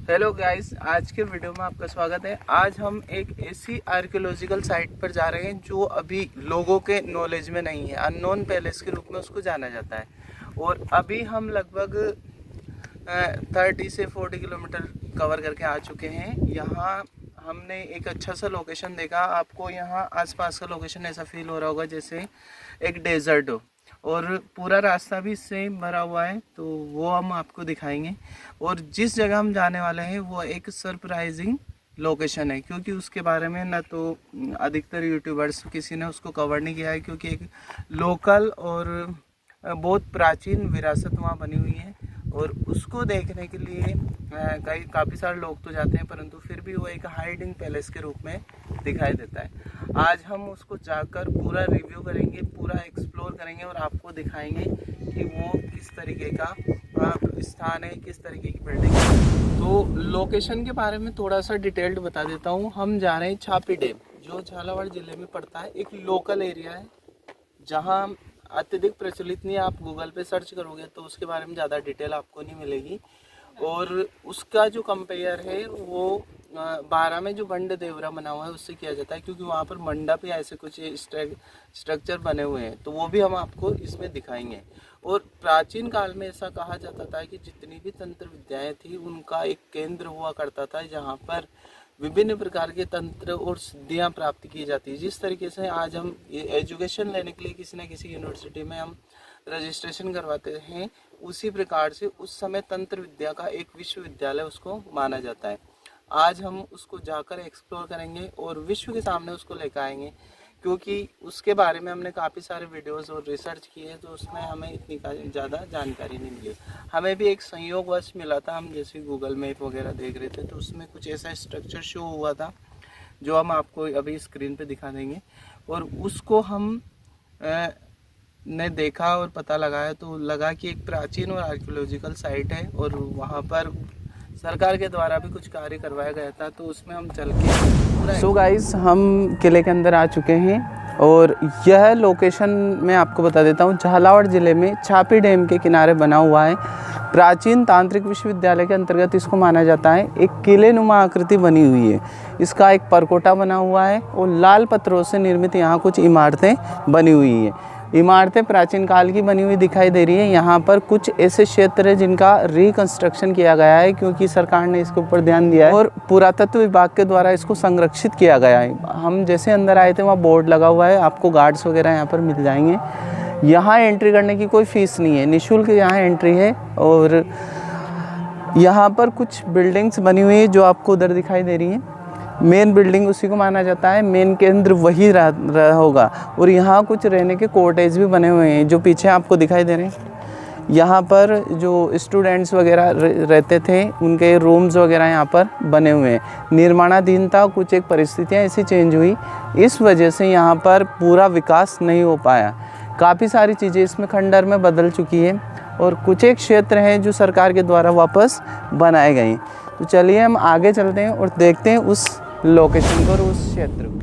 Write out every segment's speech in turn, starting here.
Hello guys, आज के video में आपका स्वागत है। आज हम एक ऐसी आर्कियोलॉजिकल साइट पर जा रहे हैं जो अभी लोगों के नॉलेज में नहीं है। अननोन पैलेस के रूप में उसको जाना जाता है। और अभी हम लगभग 30 से 40 किलोमीटर कवर करके आ चुके हैं। यहाँ हमने एक अच्छा सा लोकेशन देखा। आपको यहाँ आसपास का लोकेशन ऐसा फील हो रहा होगा जैसे एक डेजर्ट हो, और पूरा रास्ता भी इससे भरा हुआ है, तो वो हम आपको दिखाएंगे। और जिस जगह हम जाने वाले हैं वो एक सरप्राइजिंग लोकेशन है, क्योंकि उसके बारे में ना तो अधिकतर यूट्यूबर्स किसी ने उसको कवर नहीं किया है, क्योंकि एक लोकल और बहुत प्राचीन विरासत वहाँ बनी हुई है। और उसको देखने के लिए काफ़ी सारे लोग तो जाते हैं, परंतु फिर भी वो एक हाइडिंग पैलेस के रूप में दिखाई देता है। आज हम उसको जाकर पूरा रिव्यू करेंगे, पूरा एक्सप्लोर करेंगे और आपको दिखाएंगे कि वो किस तरीके का स्थान है, किस तरीके की बिल्डिंग है। तो लोकेशन के बारे में थोड़ा सा डिटेल्ड बता देता हूँ। हम जा रहे हैं छापी डैम, जो झालावाड़ ज़िले में पड़ता है। एक लोकल एरिया है जहाँ अत्यधिक प्रचलित नहीं। आप गूगल पे सर्च करोगे तो उसके बारे में ज़्यादा डिटेल आपको नहीं मिलेगी। और उसका जो कंपेयर है वो 12 में जो बंड देवरा बना हुआ है उससे किया जाता है, क्योंकि वहाँ पर मंडप या ऐसे कुछ स्ट्रक्चर बने हुए हैं, तो वो भी हम आपको इसमें दिखाएंगे। और प्राचीन काल में ऐसा कहा जाता था कि जितनी भी तंत्र विद्याएँ थी उनका एक केंद्र हुआ करता था, जहाँ पर विभिन्न प्रकार के तंत्र और सिद्धियाँ प्राप्त की जाती है। जिस तरीके से आज हम एजुकेशन लेने के लिए किसी न किसी यूनिवर्सिटी में हम रजिस्ट्रेशन करवाते हैं, उसी प्रकार से उस समय तंत्र विद्या का एक विश्वविद्यालय उसको माना जाता है। आज हम उसको जाकर एक्सप्लोर करेंगे और विश्व के सामने उसको लेकर आएंगे, क्योंकि उसके बारे में हमने काफ़ी सारे वीडियोस और रिसर्च किए हैं, तो उसमें हमें इतनी ज़्यादा जानकारी नहीं मिली। हमें भी एक संयोगवश मिला था, हम जैसे गूगल मैप वगैरह देख रहे थे तो उसमें कुछ ऐसा स्ट्रक्चर शो हुआ था जो हम आपको अभी स्क्रीन पे दिखा देंगे। और उसको हम ने देखा और पता लगाया तो लगा कि एक प्राचीन और आर्कियोलॉजिकल साइट है, और वहाँ पर सरकार के द्वारा भी कुछ कार्य करवाया गया था, तो उसमें हम चल के सो गाइस हम किले के अंदर आ चुके हैं। और यह लोकेशन मैं आपको बता देता हूँ, झालावाड़ ज़िले में छापी डैम के किनारे बना हुआ है। प्राचीन तांत्रिक विश्वविद्यालय के अंतर्गत इसको माना जाता है। एक किले नुमा आकृति बनी हुई है, इसका एक परकोटा बना हुआ है और लाल पत्थरों से निर्मित यहाँ कुछ इमारतें बनी हुई हैं। इमारतें प्राचीन काल की बनी हुई दिखाई दे रही है। यहाँ पर कुछ ऐसे क्षेत्र है जिनका रिकंस्ट्रक्शन किया गया है, क्योंकि सरकार ने इसके ऊपर ध्यान दिया है और पुरातत्व विभाग के द्वारा इसको संरक्षित किया गया है। हम जैसे अंदर आए थे वहाँ बोर्ड लगा हुआ है, आपको गार्ड्स वगैरह यहाँ पर मिल जाएंगे। यहाँ एंट्री करने की कोई फ़ीस नहीं है, निःशुल्क यहाँ एंट्री है। और यहाँ पर कुछ बिल्डिंग्स बनी हुई है जो आपको उधर दिखाई दे रही हैं। मेन बिल्डिंग उसी को माना जाता है, मेन केंद्र वही रहा होगा। और यहाँ कुछ रहने के कॉटेज भी बने हुए हैं जो पीछे आपको दिखाई दे रहे हैं। यहाँ पर जो स्टूडेंट्स वगैरह रहते थे उनके रूम्स वगैरह यहाँ पर बने हुए हैं। निर्माणाधीन था, कुछ एक परिस्थितियाँ ऐसी चेंज हुई, इस वजह से यहाँ पर पूरा विकास नहीं हो पाया। काफ़ी सारी चीज़ें इसमें खंडहर में बदल चुकी है और कुछ एक क्षेत्र हैं जो सरकार के द्वारा वापस बनाए गए हैं। तो चलिए हम आगे चलते हैं और देखते हैं उस लोकेशन को और उस क्षेत्र को।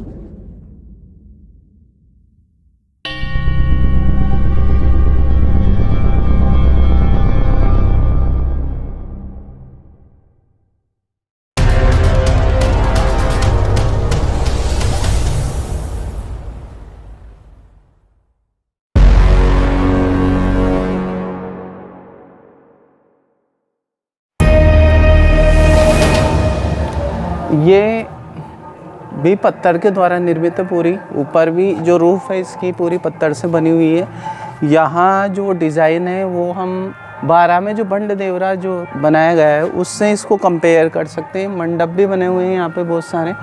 ये भी पत्थर के द्वारा निर्मित है पूरी। ऊपर भी जो रूफ है इसकी पूरी पत्थर से बनी हुई है। यहाँ जो डिज़ाइन है वो हम 12 में जो बंड देवरा जो बनाया गया है उससे इसको कंपेयर कर सकते हैं। मंडप भी बने हुए हैं यहाँ पे बहुत सारे,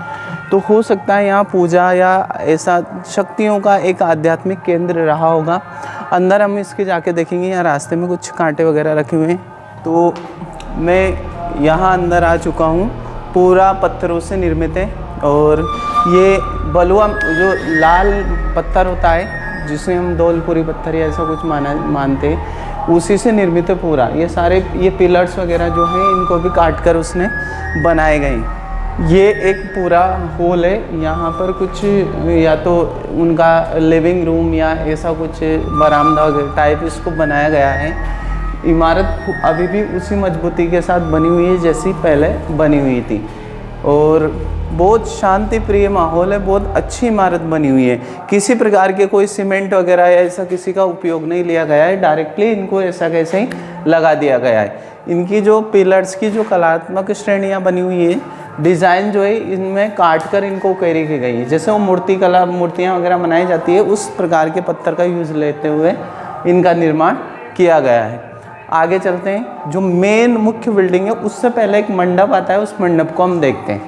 तो हो सकता है यहाँ पूजा या ऐसा शक्तियों का एक आध्यात्मिक केंद्र रहा होगा। अंदर हम इसके जाके देखेंगे। यहाँ रास्ते में कुछ कांटे वगैरह रखे हुए हैं। तो मैं यहाँ अंदर आ चुका हूँ। पूरा पत्थरों से निर्मित है और ये बलुआ जो लाल पत्थर होता है जिसे हम धौलपुरी पत्थर या ऐसा कुछ मानते हैं, उसी से निर्मित है पूरा। ये सारे ये पिलर्स वगैरह जो हैं इनको भी काट कर उसने बनाए गए। ये एक पूरा हॉल है। यहाँ पर कुछ या तो उनका लिविंग रूम या ऐसा कुछ बरामदा टाइप इसको बनाया गया है। इमारत अभी भी उसी मजबूती के साथ बनी हुई है जैसी पहले बनी हुई थी। और बहुत शांति प्रिय माहौल है, बहुत अच्छी इमारत बनी हुई है। किसी प्रकार के कोई सीमेंट वगैरह या ऐसा किसी का उपयोग नहीं लिया गया है, डायरेक्टली इनको ऐसा कैसे ही लगा दिया गया है। इनकी जो पिलर्स की जो कलात्मक श्रेणियाँ बनी हुई है, डिज़ाइन जो है इनमें काट कर इनको उकेरी की गई है। जैसे वो मूर्तियाँ वगैरह बनाई जाती है, उस प्रकार के पत्थर का यूज़ लेते हुए इनका निर्माण किया गया है। आगे चलते हैं। जो मेन मुख्य बिल्डिंग है उससे पहले एक मंडप आता है, उस मंडप को हम देखते हैं।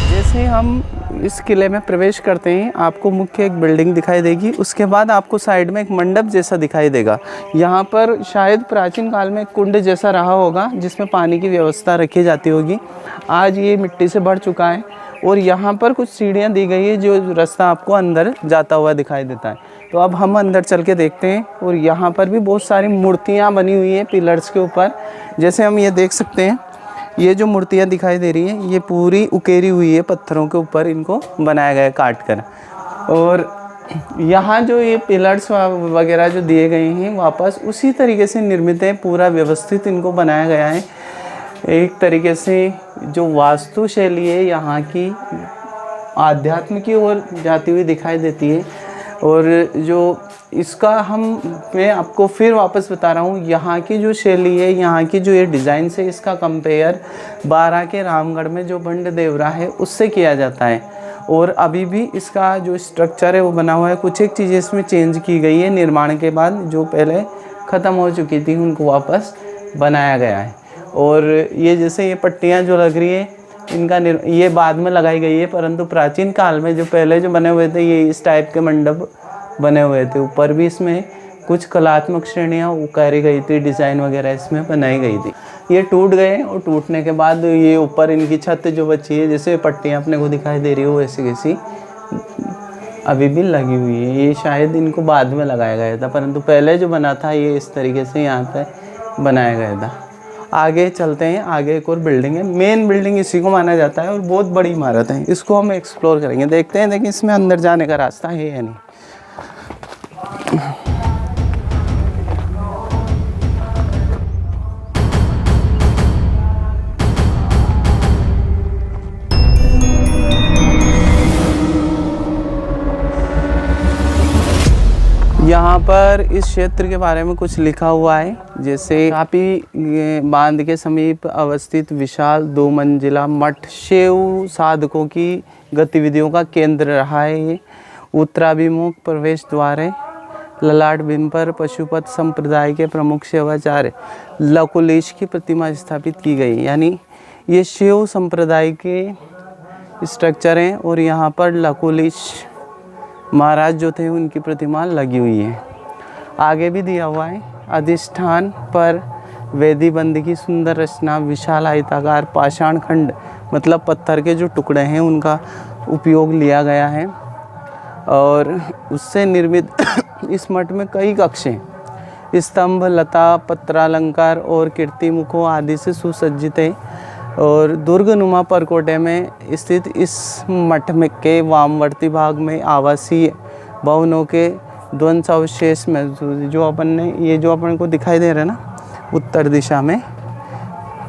जैसे हम इस किले में प्रवेश करते हैं, आपको मुख्य एक बिल्डिंग दिखाई देगी, उसके बाद आपको साइड में एक मंडप जैसा दिखाई देगा। यहाँ पर शायद प्राचीन काल में कुंड जैसा रहा होगा जिसमें पानी की व्यवस्था रखी जाती होगी। आज ये मिट्टी से भर चुका है और यहाँ पर कुछ सीढ़ियाँ दी गई है जो रास्ता आपको अंदर जाता हुआ दिखाई देता है। तो अब हम अंदर चल के देखते हैं। और यहाँ पर भी बहुत सारी मूर्तियाँ बनी हुई हैं पिलर्स के ऊपर। जैसे हम ये देख सकते हैं, ये जो मूर्तियाँ दिखाई दे रही हैं ये पूरी उकेरी हुई है, पत्थरों के ऊपर इनको बनाया गया है काट कर। और यहाँ जो ये पिलर्स वगैरह जो दिए गए हैं वापस उसी तरीके से निर्मित है, पूरा व्यवस्थित इनको बनाया गया है। एक तरीके से जो वास्तु शैली है यहाँ की आध्यात्म की ओर जाती हुई दिखाई देती है। और जो इसका मैं आपको फिर वापस बता रहा हूँ, यहाँ की जो शैली है, यहाँ की जो ये डिज़ाइन है, इसका कंपेयर बारा के रामगढ़ में जो बंड देवरा है उससे किया जाता है। और अभी भी इसका जो स्ट्रक्चर है वो बना हुआ है। कुछ एक चीज़ें इसमें चेंज की गई है निर्माण के बाद, जो पहले ख़त्म हो चुकी थी उनको वापस बनाया गया है। और ये जैसे ये पट्टियाँ जो लग रही है इनका ये बाद में लगाई गई है, परंतु प्राचीन काल में जो पहले जो बने हुए थे ये इस टाइप के मंडप बने हुए थे। ऊपर भी इसमें कुछ कलात्मक श्रेणियाँ उकेरी गई थी, डिज़ाइन वगैरह इसमें बनाई गई थी। ये टूट गए और टूटने के बाद ये ऊपर इनकी छत जो बची है, जैसे पट्टियाँ अपने को दिखाई दे रही हो वैसी कैसी अभी भी लगी हुई है। ये शायद इनको बाद में लगाया गया था, परंतु पहले जो बना था ये इस तरीके से यहाँ पर बनाया गया था। आगे चलते हैं। आगे एक और बिल्डिंग है, मेन बिल्डिंग इसी को माना जाता है और बहुत बड़ी इमारत है। इसको हम एक्सप्लोर करेंगे, देखते हैं देखिए इसमें अंदर जाने का रास्ता है या नहीं। यहाँ पर इस क्षेत्र के बारे में कुछ लिखा हुआ है, जैसे कापी बांध के समीप अवस्थित विशाल 2 मंजिला मठ शैव साधकों की गतिविधियों का केंद्र रहा है। ये उत्तराभिमुख प्रवेश द्वार है। ललाट बिंब पर पशुपत संप्रदाय के प्रमुख शिवाचार्य लकुलिश की प्रतिमा स्थापित की गई। यानी ये शिव संप्रदाय के स्ट्रक्चर हैं और यहाँ पर लकुलिश महाराज जो थे उनकी प्रतिमा लगी हुई है। आगे भी दिया हुआ है, अधिष्ठान पर वेदी बंद की सुंदर रचना, विशाल आयताकार पाषाण खंड मतलब पत्थर के जो टुकड़े हैं उनका उपयोग लिया गया है। और उससे निर्मित इस मठ में कई कक्षें, स्तंभ, लता, पत्रालंकार और कीर्तिमुखों आदि से सुसज्जित है। और दुर्गनुमा परकोटे में स्थित इस मठ में के वामवर्ती भाग में आवासीय भवनों के ध्वंसावशेष में जो अपन को दिखाई दे रहा है ना उत्तर दिशा में,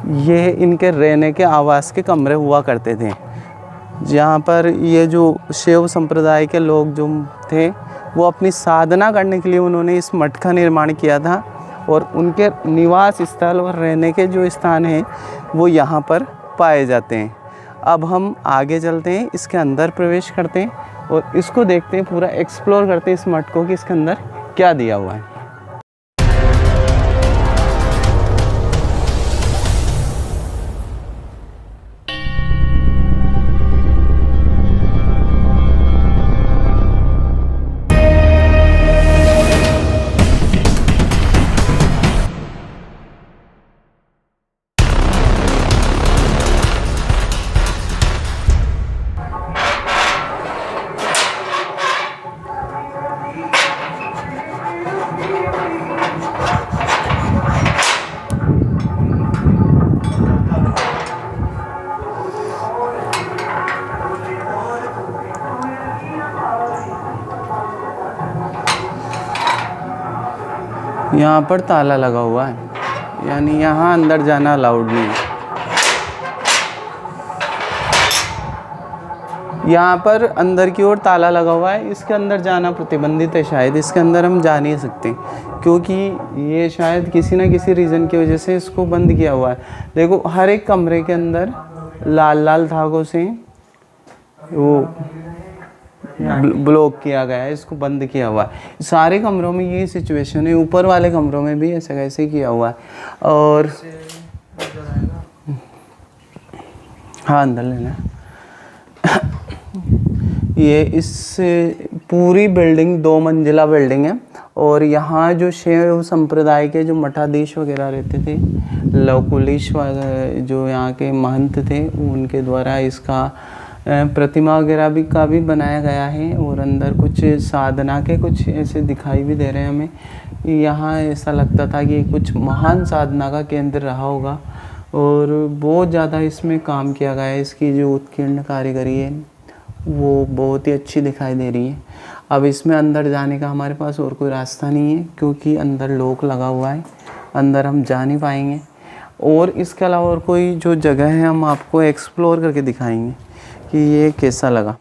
ये इनके रहने के आवास के कमरे हुआ करते थे। जहाँ पर ये जो शैव संप्रदाय के लोग जो थे वो अपनी साधना करने के लिए उन्होंने इस मठ का निर्माण किया था। और उनके निवास स्थल और रहने के जो स्थान हैं वो यहाँ पर पाए जाते हैं। अब हम आगे चलते हैं, इसके अंदर प्रवेश करते हैं और इसको देखते हैं, पूरा एक्सप्लोर करते हैं इस मठ को कि इसके अंदर क्या दिया हुआ है। यहाँ पर ताला लगा हुआ है, यानी यहाँ अंदर जाना अलाउड नहीं है। यहाँ पर अंदर की ओर ताला लगा हुआ है, इसके अंदर जाना प्रतिबंधित है। शायद इसके अंदर हम जा नहीं सकते, क्योंकि ये शायद किसी न किसी रीज़न की वजह से इसको बंद किया हुआ है। देखो हर एक कमरे के अंदर लाल लाल धागों से वो ब्लॉक किया गया है, इसको बंद किया हुआ है। सारे कमरों में ये सिचुएशन है, ऊपर वाले कमरों में भी ऐसे कैसे किया हुआ है। और हाँ अंदर लेना ये इस पूरी बिल्डिंग 2 मंजिला बिल्डिंग है। और यहाँ जो शैव संप्रदाय के जो मठाधीश वगैरह रहते थे, लवकुलीश जो यहाँ के महंत थे, उनके द्वारा इसका प्रतिमा वगैरह भी बनाया गया है। और अंदर कुछ साधना के कुछ ऐसे दिखाई भी दे रहे हैं हमें। यहाँ ऐसा लगता था कि कुछ महान साधना का केंद्र रहा होगा, और बहुत ज़्यादा इसमें काम किया गया है। इसकी जो उत्कीर्ण कारीगरी है वो बहुत ही अच्छी दिखाई दे रही है। अब इसमें अंदर जाने का हमारे पास और कोई रास्ता नहीं है, क्योंकि अंदर लॉक लगा हुआ है, अंदर हम जा नहीं पाएंगे। और इसके अलावा और कोई जो जगह है हम आपको एक्सप्लोर करके दिखाएंगे कि ये कैसा लगा।